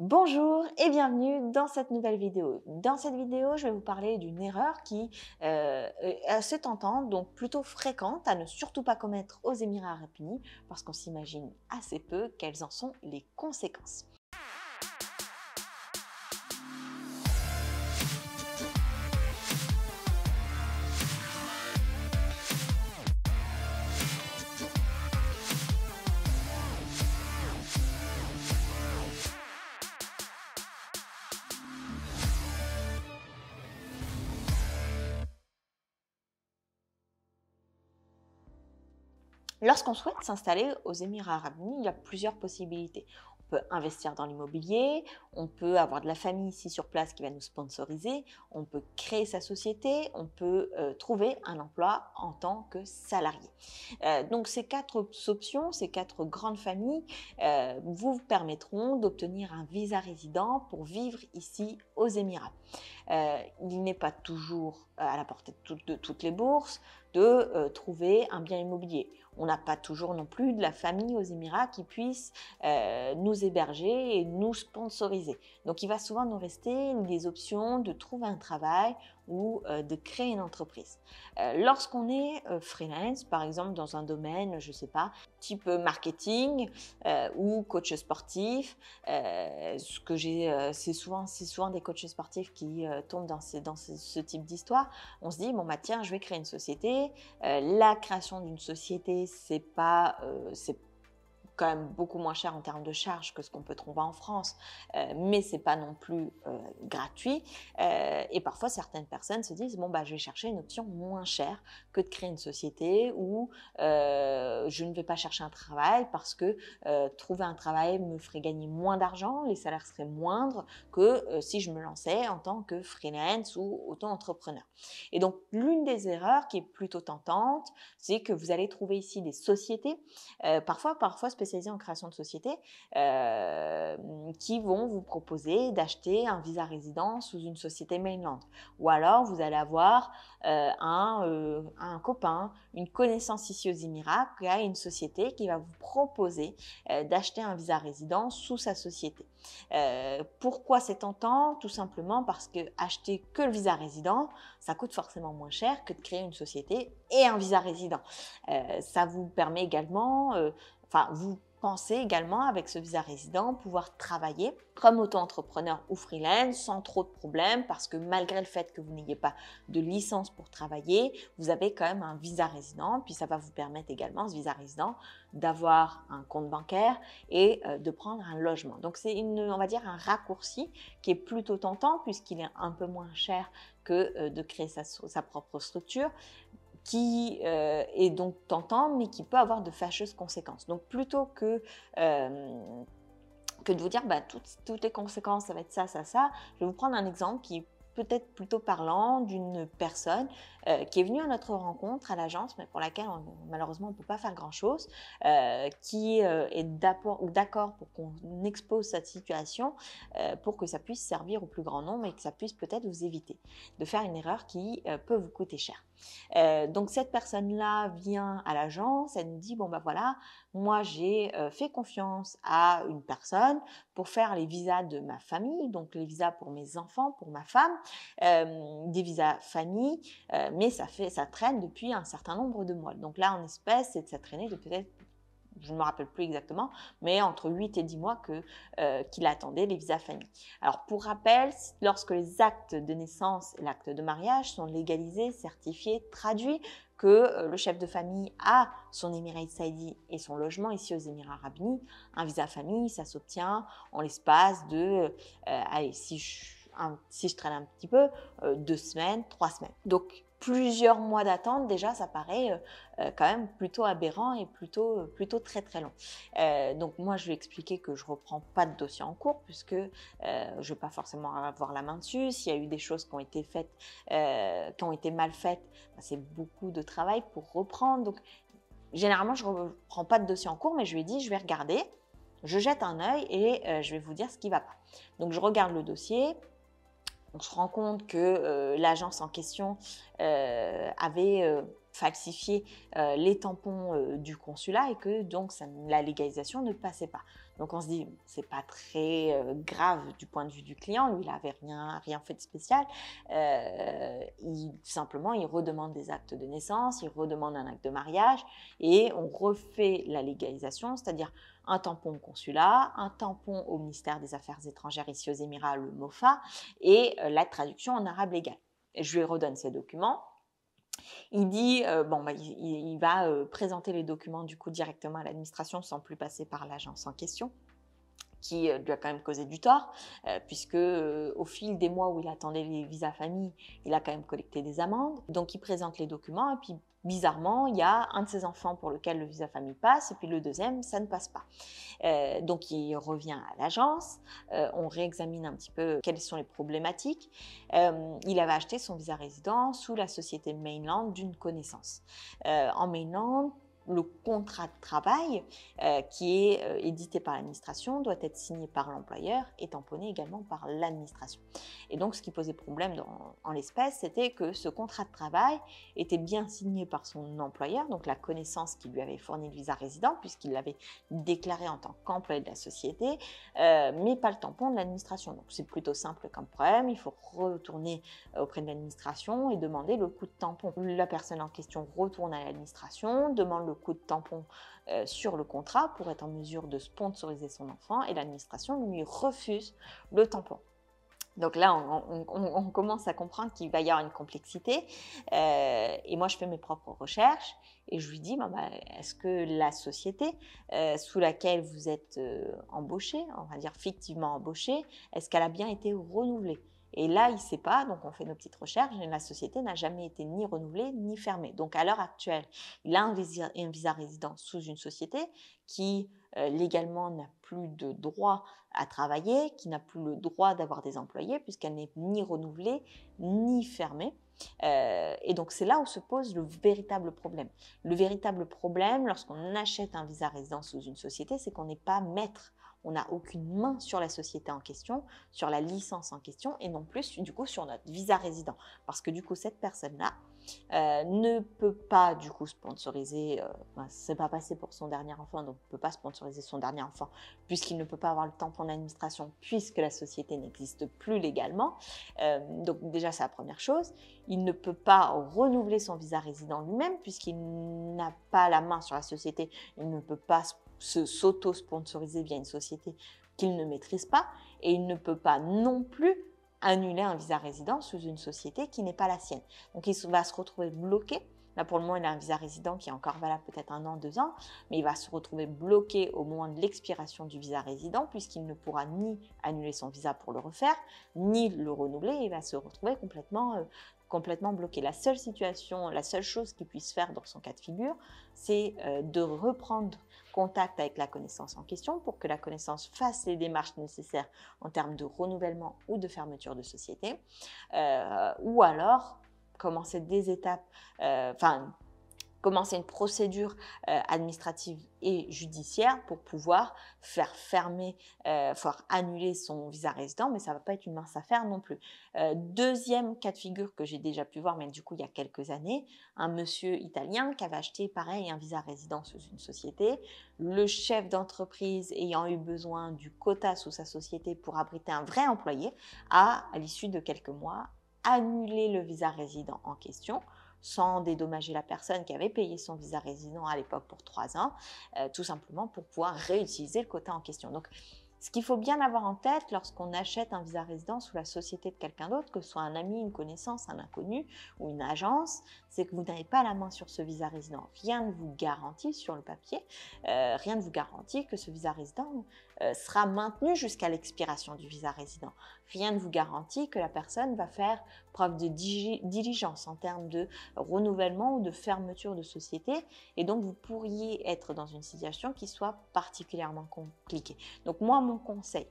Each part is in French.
Bonjour et bienvenue dans cette nouvelle vidéo. Dans cette vidéo, je vais vous parler d'une erreur qui est assez tentante, donc plutôt fréquente, à ne surtout pas commettre aux Émirats Arabes Unis, parce qu'on s'imagine assez peu quelles en sont les conséquences. Lorsqu'on souhaite s'installer aux Émirats Arabes Unis, il y a plusieurs possibilités. On peut investir dans l'immobilier, on peut avoir de la famille ici sur place qui va nous sponsoriser, on peut créer sa société, on peut trouver un emploi en tant que salarié. Donc ces quatre options, ces quatre grandes familles vous permettront d'obtenir un visa résident pour vivre ici aux Émirats. Il n'est pas toujours à la portée de toutes les bourses de trouver un bien immobilier. On n'a pas toujours non plus de la famille aux Émirats qui puisse nous héberger et nous sponsoriser. Donc il va souvent nous rester des options de trouver un travail ou de créer une entreprise. Lorsqu'on est freelance, par exemple dans un domaine, je ne sais pas, type marketing ou coach sportif, ce que c'est souvent des coachs sportifs qui tombent dans ce type d'histoire. On se dit, bon bah tiens, je vais créer une société. La création d'une société, c'est quand même beaucoup moins cher en termes de charges que ce qu'on peut trouver en France, mais c'est pas non plus gratuit. Et parfois, certaines personnes se disent bon bah je vais chercher une option moins chère que de créer une société ou je ne vais pas chercher un travail parce que trouver un travail me ferait gagner moins d'argent, les salaires seraient moindres que si je me lançais en tant que freelance ou auto-entrepreneur. Et donc l'une des erreurs qui est plutôt tentante, c'est que vous allez trouver ici des sociétés, parfois spécialisés en création de sociétés, qui vont vous proposer d'acheter un visa résident sous une société mainland. Ou alors, vous allez avoir un copain, une connaissance ici aux Émirats qui a une société qui va vous proposer d'acheter un visa résident sous sa société. Pourquoi c'est tentant? Tout simplement parce que acheter que le visa résident, ça coûte forcément moins cher que de créer une société et un visa résident. Ça vous permet également vous pensez également avec ce visa résident pouvoir travailler comme auto-entrepreneur ou freelance sans trop de problèmes parce que malgré le fait que vous n'ayez pas de licence pour travailler, vous avez quand même un visa résident, puis ça va vous permettre également, ce visa résident, d'avoir un compte bancaire et de prendre un logement. Donc c'est on va dire un raccourci qui est plutôt tentant puisqu'il est un peu moins cher que de créer sa propre structure, qui est donc tentant, mais qui peut avoir de fâcheuses conséquences. Donc plutôt que de vous dire bah, toutes les conséquences, ça va être ça, ça, ça, je vais vous prendre un exemple qui est peut-être plutôt parlant d'une personne qui est venue à notre rencontre à l'agence, mais pour laquelle malheureusement on ne peut pas faire grand-chose, qui est d'accord pour qu'on expose cette situation pour que ça puisse servir au plus grand nombre et que ça puisse peut-être vous éviter de faire une erreur qui peut vous coûter cher. Donc cette personne-là vient à l'agence, elle nous dit bon bah voilà, moi j'ai fait confiance à une personne pour faire les visas de ma famille, donc les visas pour mes enfants, pour ma femme, des visas famille, mais ça traîne depuis un certain nombre de mois. Donc là en espèces, ça traînait de peut-être, je ne me rappelle plus exactement, mais entre 8 et 10 mois qu'il attendait les visas famille. Alors pour rappel, lorsque les actes de naissance et l'acte de mariage sont légalisés, certifiés, traduits, que le chef de famille a son Emirates ID et son logement ici aux Émirats Arabes Unis, un visa famille, ça s'obtient en l'espace de, allez, si je traîne un petit peu, 2 semaines, 3 semaines. Donc plusieurs mois d'attente, déjà, ça paraît quand même plutôt aberrant et plutôt très très long. Donc moi, je vais expliquer que je ne reprends pas de dossier en cours puisque je ne vais pas forcément avoir la main dessus. S'il y a eu des choses qui ont été faites, qui ont été mal faites, bah, c'est beaucoup de travail pour reprendre. Donc généralement, je ne reprends pas de dossier en cours, mais je lui ai dit, je vais regarder, je jette un œil et je vais vous dire ce qui ne va pas. Donc je regarde le dossier. On se rend compte que l'agence en question avait falsifié les tampons du consulat et que donc la légalisation ne passait pas. Donc on se dit, c'est pas très grave du point de vue du client, lui il n'avait rien fait de spécial. Simplement, il redemande des actes de naissance, il redemande un acte de mariage et on refait la légalisation, c'est-à-dire un tampon au consulat, un tampon au ministère des Affaires étrangères ici aux Émirats, le MOFA, et la traduction en arabe légal. Et je lui redonne ces documents. Il dit, il va présenter les documents du coup directement à l'administration sans plus passer par l'agence en question, qui lui a quand même causé du tort, puisque au fil des mois où il attendait les visas famille, il a quand même collecté des amendes. Donc il présente les documents et puis bizarrement, il y a un de ses enfants pour lequel le visa famille passe et puis le deuxième, ça ne passe pas. Donc il revient à l'agence, on réexamine un petit peu quelles sont les problématiques. Il avait acheté son visa résident sous la société Mainland d'une connaissance. En Mainland, le contrat de travail qui est édité par l'administration doit être signé par l'employeur et tamponné également par l'administration. Et donc, ce qui posait problème en l'espèce, c'était que ce contrat de travail était bien signé par son employeur, donc la connaissance qui lui avait fourni le visa résident, puisqu'il l'avait déclaré en tant qu'employé de la société, mais pas le tampon de l'administration. Donc, c'est plutôt simple comme problème. Il faut retourner auprès de l'administration et demander le coût de tampon. La personne en question retourne à l'administration, demande le coût de tampon sur le contrat pour être en mesure de sponsoriser son enfant et l'administration lui refuse le tampon. Donc là, on commence à comprendre qu'il va y avoir une complexité et moi, je fais mes propres recherches et je lui dis, est-ce que la société sous laquelle vous êtes embauché, on va dire fictivement embauché, est-ce qu'elle a bien été renouvelée? Et là, il ne sait pas, donc on fait nos petites recherches et la société n'a jamais été ni renouvelée ni fermée. Donc à l'heure actuelle, il a un visa résident sous une société qui légalement n'a plus de droit à travailler, qui n'a plus le droit d'avoir des employés puisqu'elle n'est ni renouvelée ni fermée. Et donc c'est là où se pose le véritable problème. Le véritable problème lorsqu'on achète un visa résident sous une société, c'est qu'on n'est pas maître. On n'a aucune main sur la société en question, sur la licence en question et non plus du coup sur notre visa résident. Parce que du coup cette personne-là ne peut pas du coup sponsoriser, c'est pas passé pour son dernier enfant, donc ne peut pas sponsoriser son dernier enfant puisqu'il ne peut pas avoir le tampon d'administration puisque la société n'existe plus légalement. Donc déjà c'est la première chose. Il ne peut pas renouveler son visa résident lui-même puisqu'il n'a pas la main sur la société. Il ne peut pas s'auto-sponsoriser via une société qu'il ne maîtrise pas et il ne peut pas non plus annuler un visa résident sous une société qui n'est pas la sienne. Donc il va se retrouver bloqué. Là pour le moment il a un visa résident qui est encore valable peut-être 1 an, 2 ans, mais il va se retrouver bloqué au moment de l'expiration du visa résident puisqu'il ne pourra ni annuler son visa pour le refaire, ni le renouveler, il va se retrouver complètement bloqué. La seule chose qu'il puisse faire dans son cas de figure, c'est de reprendre contact avec la connaissance en question pour que la connaissance fasse les démarches nécessaires en termes de renouvellement ou de fermeture de société, ou alors commencer des étapes, commencer une procédure administrative et judiciaire pour pouvoir faire fermer, annuler son visa résident, mais ça ne va pas être une mince affaire non plus. Deuxième cas de figure que j'ai déjà pu voir, mais du coup il y a quelques années, un monsieur italien qui avait acheté pareil un visa résident sous une société. Le chef d'entreprise ayant eu besoin du quota sous sa société pour abriter un vrai employé a, à l'issue de quelques mois, annulé le visa résident en question, sans dédommager la personne qui avait payé son visa résident à l'époque pour 3 ans, tout simplement pour pouvoir réutiliser le quota en question. Donc, ce qu'il faut bien avoir en tête lorsqu'on achète un visa résident sous la société de quelqu'un d'autre, que ce soit un ami, une connaissance, un inconnu ou une agence, c'est que vous n'avez pas la main sur ce visa résident. Rien ne vous garantit sur le papier, rien ne vous garantit que ce visa résident sera maintenu jusqu'à l'expiration du visa résident. Rien ne vous garantit que la personne va faire preuve de diligence en termes de renouvellement ou de fermeture de société et donc vous pourriez être dans une situation qui soit particulièrement compliquée. Donc moi, mon conseil,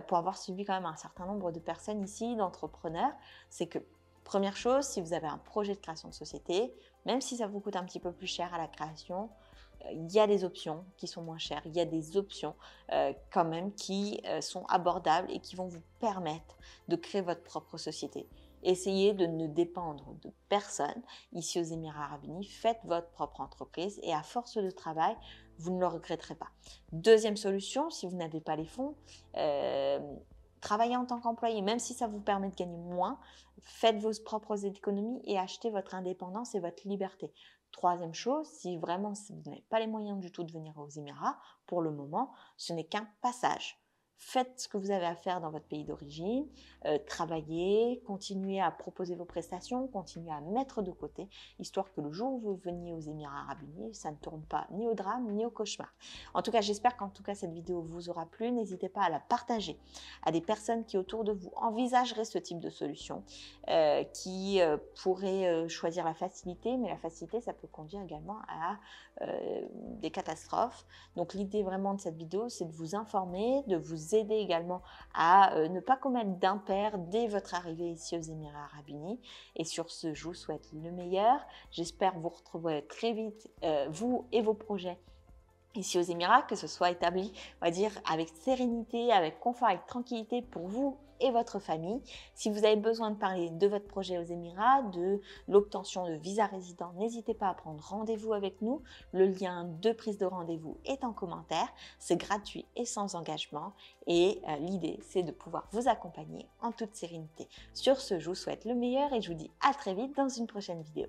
pour avoir suivi quand même un certain nombre de personnes ici, d'entrepreneurs, c'est que première chose, si vous avez un projet de création de société, même si ça vous coûte un petit peu plus cher à la création, il y a des options qui sont moins chères, il y a des options quand même qui sont abordables et qui vont vous permettre de créer votre propre société. Essayez de ne dépendre de personne. Ici aux Émirats Arabes Unis, faites votre propre entreprise et à force de travail, vous ne le regretterez pas. Deuxième solution, si vous n'avez pas les fonds, travaillez en tant qu'employé, même si ça vous permet de gagner moins, faites vos propres économies et achetez votre indépendance et votre liberté. Troisième chose, si vraiment vous n'avez pas les moyens du tout de venir aux Émirats, pour le moment, ce n'est qu'un passage. Faites ce que vous avez à faire dans votre pays d'origine, travaillez, continuez à proposer vos prestations, continuez à mettre de côté, histoire que le jour où vous veniez aux Émirats Arabes Unis, ça ne tourne pas ni au drame ni au cauchemar. En tout cas, j'espère qu'en tout cas cette vidéo vous aura plu. N'hésitez pas à la partager à des personnes qui autour de vous envisageraient ce type de solution, qui pourraient choisir la facilité, mais la facilité, ça peut conduire également à des catastrophes. Donc l'idée vraiment de cette vidéo, c'est de vous informer, de vous aider également à ne pas commettre d'impair dès votre arrivée ici aux Émirats Arabes Unis. Et sur ce, je vous souhaite le meilleur. J'espère vous retrouver très vite, vous et vos projets ici aux Émirats, que ce soit établi, on va dire, avec sérénité, avec confort, avec tranquillité pour vous et votre famille. Si vous avez besoin de parler de votre projet aux Émirats, de l'obtention de visa résident, n'hésitez pas à prendre rendez-vous avec nous. Le lien de prise de rendez-vous est en commentaire. C'est gratuit et sans engagement. Et l'idée, c'est de pouvoir vous accompagner en toute sérénité. Sur ce, je vous souhaite le meilleur et je vous dis à très vite dans une prochaine vidéo.